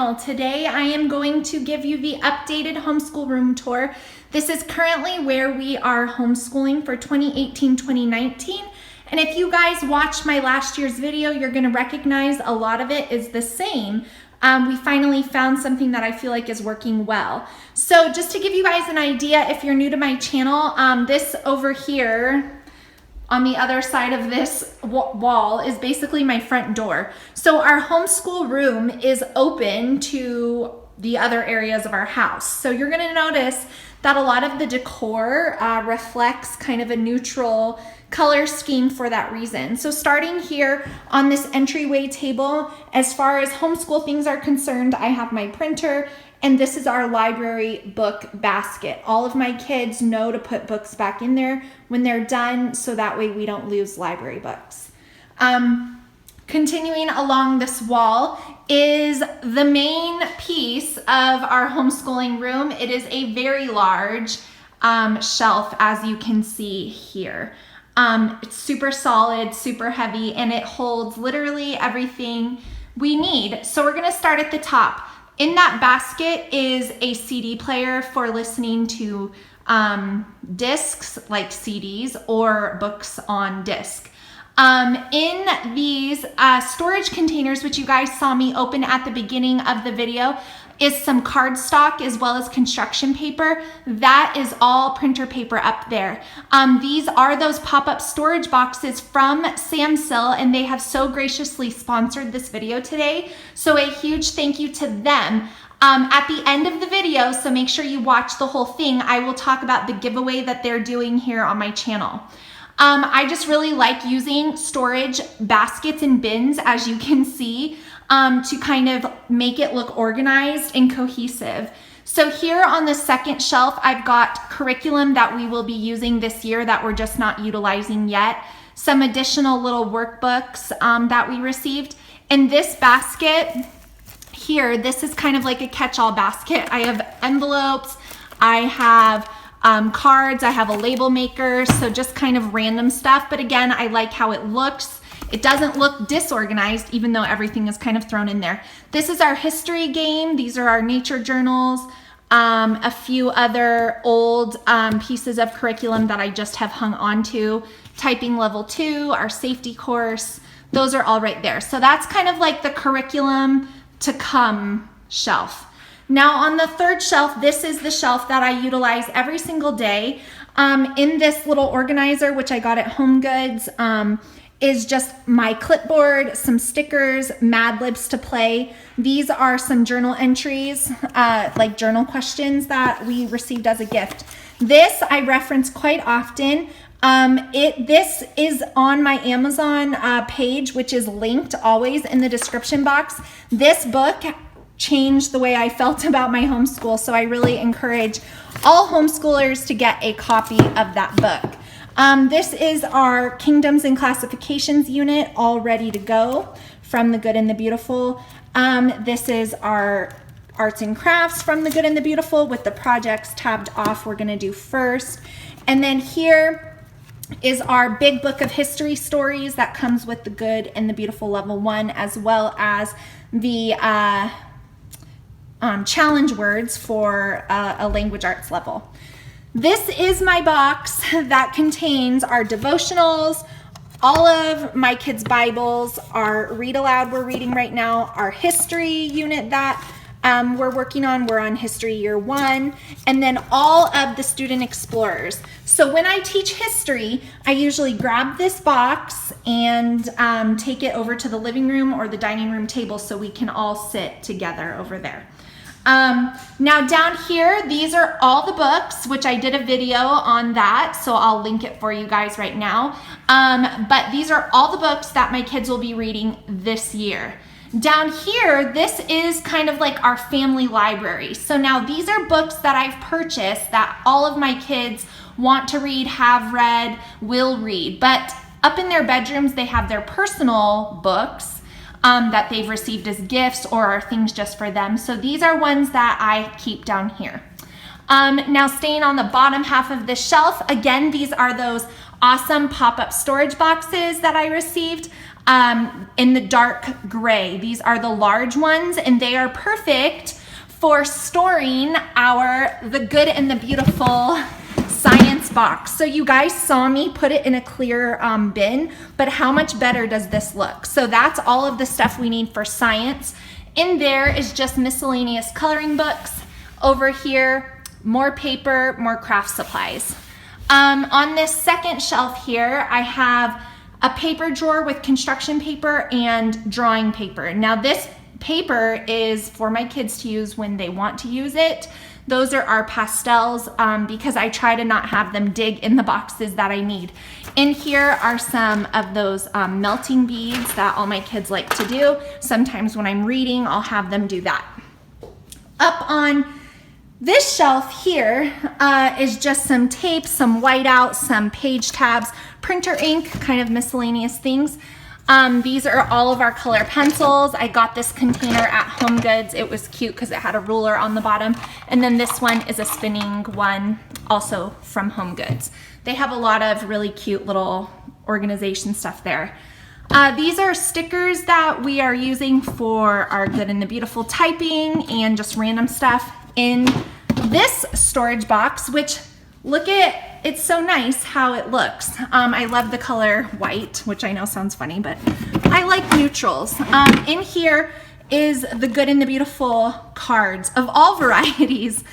channel. Today I am going to give you the updated homeschool room tour. This is currently where we are homeschooling for 2018-2019. And if you guys watched my last year's video, you're gonna recognize a lot of it is the same. We finally found something that I feel like is working well. So just to give you guys an idea, if you're new to my channel, this over here, on the other side of this wall is basically my front door. So our homeschool room is open to the other areas of our house. So you're gonna notice that a lot of the decor reflects kind of a neutral color scheme for that reason. So starting here on this entryway table, as far as homeschool things are concerned, I have my printer, and this is our library book basket. All of my kids know to put books back in there when they're done, so that way we don't lose library books. Continuing along this wall is the main piece of our homeschooling room. It is a very large shelf, as you can see here. It's super solid, super heavy, and it holds literally everything we need. So we're gonna start at the top. In that basket is a CD player for listening to discs like CDs or books on disc. In these storage containers, which you guys saw me open at the beginning of the video, is some cardstock as well as construction paper. That is all printer paper up there. These are those pop-up storage boxes from Samsil, and they have so graciously sponsored this video today. So a huge thank you to them. At the end of the video, so make sure you watch the whole thing, I will talk about the giveaway that they're doing here on my channel. I just really like using storage baskets and bins, as you can see, to kind of make it look organized and cohesive. So here on the second shelf, I've got curriculum that we will be using this year that we're just not utilizing yet. Some additional little workbooks that we received. And this basket here, this is kind of like a catch-all basket. I have envelopes, I have cards, I have a label maker, so just kind of random stuff. But again, I like how it looks. It doesn't look disorganized, even though everything is kind of thrown in there. This is our history game. These are our nature journals, a few other old pieces of curriculum that I just have hung on to. Typing level 2, our safety course, those are all right there. So that's kind of like the curriculum to come shelf. Now on the third shelf, this is the shelf that I utilize every single day. In this little organizer, which I got at Home Goods, is just my clipboard, some stickers, Mad Libs to play. These are some journal entries, like journal questions that we received as a gift. This I reference quite often. This is on my Amazon page, which is linked always in the description box. This book changed the way I felt about my homeschool, so I really encourage all homeschoolers to get a copy of that book. This is our Kingdoms and Classifications unit, all ready to go from The Good and the Beautiful. This is our Arts and Crafts from The Good and the Beautiful with the projects tabbed off we're gonna do first. And then here is our big book of history stories that comes with The Good and the Beautiful Level 1, as well as the challenge words for a language arts level. This is my box that contains our devotionals, all of my kids' Bibles, our read aloud we're reading right now, our history unit that we're working on. We're on history year 1, and then all of the student explorers. So when I teach history, I usually grab this box and take it over to the living room or the dining room table so we can all sit together over there. Now down here, these are all the books, which I did a video on that, so I'll link it for you guys right now. But these are all the books that my kids will be reading this year. Down here, this is kind of like our family library. So now these are books that I've purchased that all of my kids want to read, have read, will read. But up in their bedrooms, they have their personal books that they've received as gifts or are things just for them. So these are ones that I keep down here. Now staying on the bottom half of this shelf, again, these are those awesome pop-up storage boxes that I received. in the dark gray. These are the large ones, and they are perfect for storing the good and the beautiful science box. So you guys saw me put it in a clear bin, but how much better does this look? So that's all of the stuff we need for science. In there is just miscellaneous coloring books. Over here, more paper, more craft supplies. On this second shelf here, I have a paper drawer with construction paper and drawing paper. Now this paper is for my kids to use when they want to use it. Those are our pastels because I try to not have them dig in the boxes that I need. In here are some of those melting beads that all my kids like to do. Sometimes when I'm reading, I'll have them do that. Up on this shelf here is just some tape, some whiteout, some page tabs, printer ink, kind of miscellaneous things. These are all of our color pencils. I got this container at HomeGoods. It was cute because it had a ruler on the bottom. And then this one is a spinning one, also from HomeGoods. They have a lot of really cute little organization stuff there. These are stickers that we are using for our good and the beautiful typing and just random stuff in this storage box, which look at, it's so nice how it looks. I love the color white, which I know sounds funny, but I like neutrals. In here is the good and the beautiful cards of all varieties.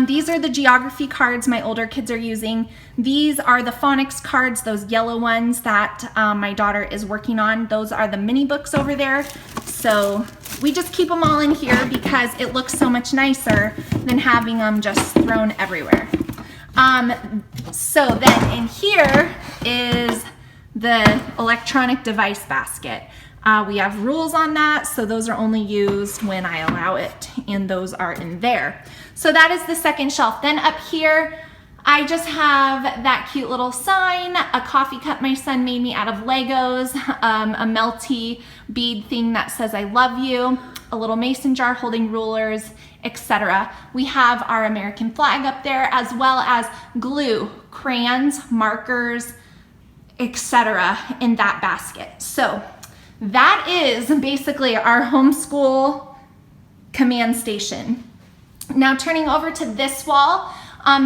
These are the geography cards my older kids are using. These are the phonics cards, those yellow ones that my daughter is working on. Those are the mini books over there. So we just keep them all in here because it looks so much nicer than having them just thrown everywhere. So then in here is the electronic device basket. We have rules on that, so those are only used when I allow it, and those are in there. So that is the second shelf. Then up here, I just have that cute little sign, a coffee cup my son made me out of Legos, a melty bead thing that says I love you, a little mason jar holding rulers, etc. We have our American flag up there, as well as glue, crayons, markers, etc. in that basket. So that is basically our homeschool command station. Now turning over to this wall,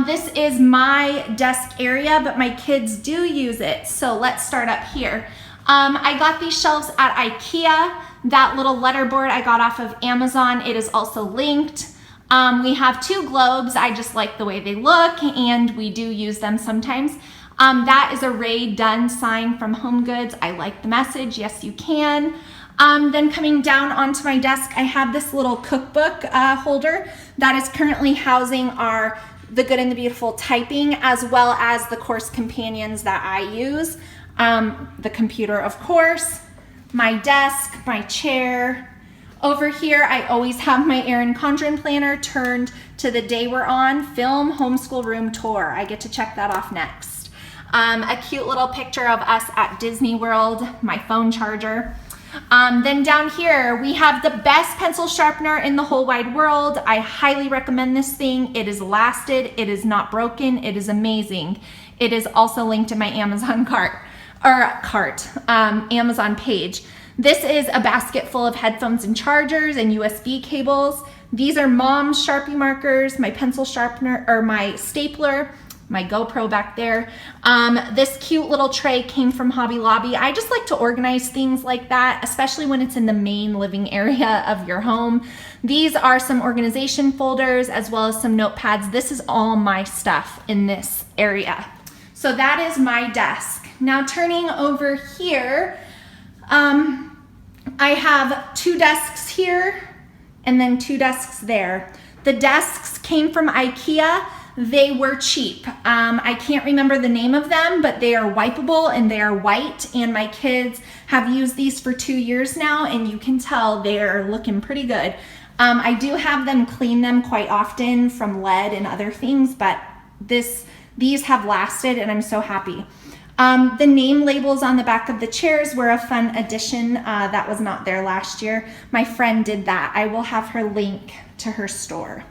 this is my desk area, but my kids do use it. So let's start up here. I got these shelves at IKEA. That little letterboard I got off of Amazon. It is also linked. We have two globes. I just like the way they look, and we do use them sometimes. That is a Ray Dunn sign from HomeGoods. I like the message. Yes, you can. Then coming down onto my desk, I have this little cookbook holder that is currently housing our The Good and the Beautiful typing, as well as the course companions that I use. The computer, of course, my desk, my chair. Over here, I always have my Erin Condren planner turned to the day we're on, film homeschool room tour. I get to check that off next. A cute little picture of us at Disney World, my phone charger. Then down here, we have the best pencil sharpener in the whole wide world. I highly recommend this thing. It is lasted, it is not broken, it is amazing. It is also linked in my Amazon Amazon page. This is a basket full of headphones and chargers and USB cables. These are Mom's Sharpie markers, my pencil sharpener, or my stapler, my GoPro back there. This cute little tray came from Hobby Lobby. I just like to organize things like that, especially when it's in the main living area of your home. These are some organization folders as well as some notepads. This is all my stuff in this area. So that is my desk. Now turning over here, I have two desks here and then two desks there. The desks came from IKEA. They were cheap. I can't remember the name of them, but they are wipeable and they are white, and my kids have used these for 2 years now, and you can tell they're looking pretty good. I do have them clean them quite often from lead and other things, but these have lasted, and I'm so happy. The name labels on the back of the chairs were a fun addition that was not there last year. My friend did that. I will have her link to her store.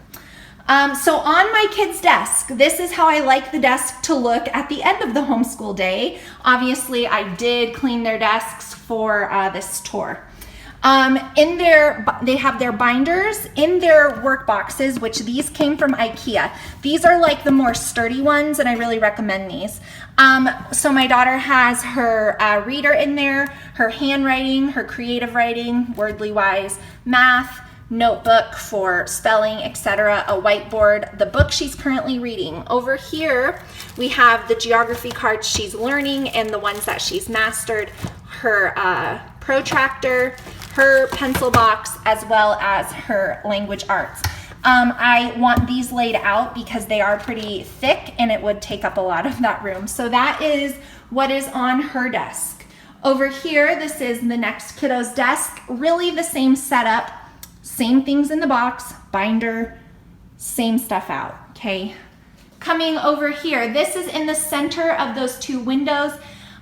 So on my kid's desk, this is how I like the desk to look at the end of the homeschool day. Obviously, I did clean their desks for this tour. They have their binders in their work boxes, which these came from IKEA. These are like the more sturdy ones, and I really recommend these. So my daughter has her reader in there, her handwriting, her creative writing, Wordly Wise, math, notebook for spelling, etc., a whiteboard, the book she's currently reading. Over here, we have the geography cards she's learning and the ones that she's mastered, her protractor, her pencil box, as well as her language arts. I want these laid out because they are pretty thick and it would take up a lot of that room. So that is what is on her desk. Over here, this is the next kiddo's desk. Really the same setup, same things in the box, binder, same stuff out, okay? Coming over here, this is in the center of those two windows.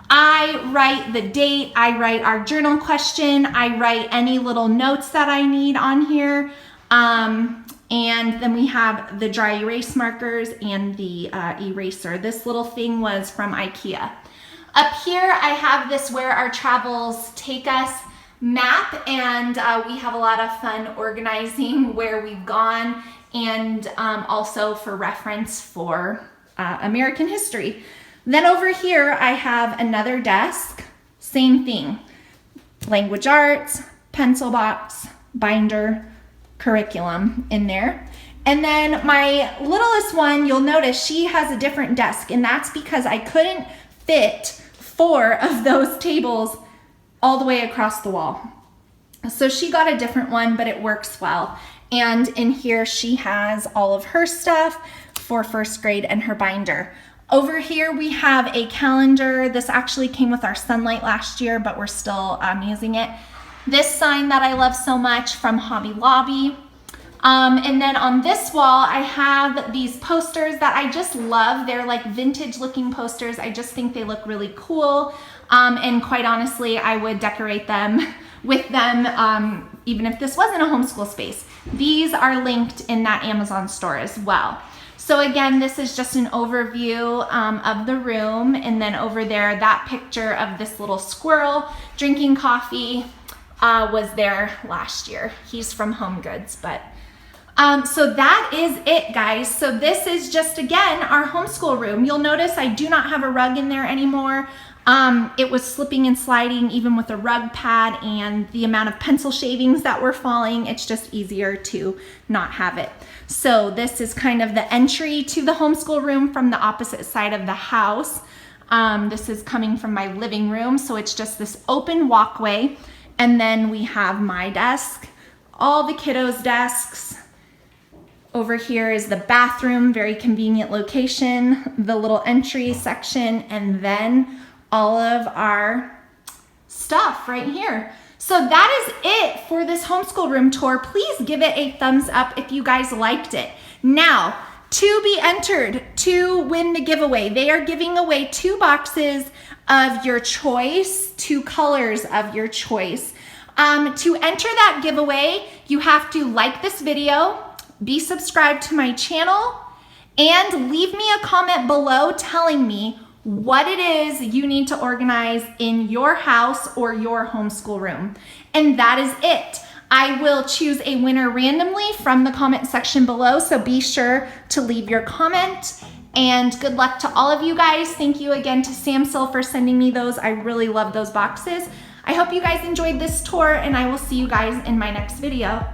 I write the date, I write our journal question, I write any little notes that I need on here. And then we have the dry erase markers and the eraser. This little thing was from IKEA. Up here, I have this Where Our Travels Take Us map, and we have a lot of fun organizing where we've gone, and also for reference for American history. Then over here, I have another desk, same thing, language arts, pencil box, binder, curriculum in there. And then my littlest one, you'll notice she has a different desk, and that's because I couldn't fit 4 of those tables all the way across the wall. So she got a different one, but it works well. And in here, she has all of her stuff for first grade and her binder. Over here, we have a calendar. This actually came with our Sunlight last year, but we're still using it. This sign that I love so much from Hobby Lobby. And then on this wall, I have these posters that I just love. They're like vintage looking posters. I just think they look really cool. And quite honestly, I would decorate them with them even if this wasn't a homeschool space. These are linked in that Amazon store as well. So again, this is just an overview of the room. And then over there, that picture of this little squirrel drinking coffee was there last year. He's from Home Goods, but so that is it, guys. So this is just, again, our homeschool room. You'll notice I do not have a rug in there anymore. It was slipping and sliding even with a rug pad and the amount of pencil shavings that were falling. It's just easier to not have it. So this is kind of the entry to the homeschool room from the opposite side of the house. This is coming from my living room. So it's just this open walkway. And then we have my desk, all the kiddos' desks. Over here is the bathroom, very convenient location, the little entry section, and then all of our stuff right here. So that is it for this homeschool room tour. Please give it a thumbs up if you guys liked it. Now, to be entered to win the giveaway, they are giving away 2 boxes of your choice, 2 colors of your choice. To enter that giveaway, you have to like this video, be subscribed to my channel, and leave me a comment below telling me what it is you need to organize in your house or your homeschool room. And that is it. I will choose a winner randomly from the comment section below, so be sure to leave your comment. And good luck to all of you guys. Thank you again to Samsil for sending me those. I really love those boxes. I hope you guys enjoyed this tour, and I will see you guys in my next video.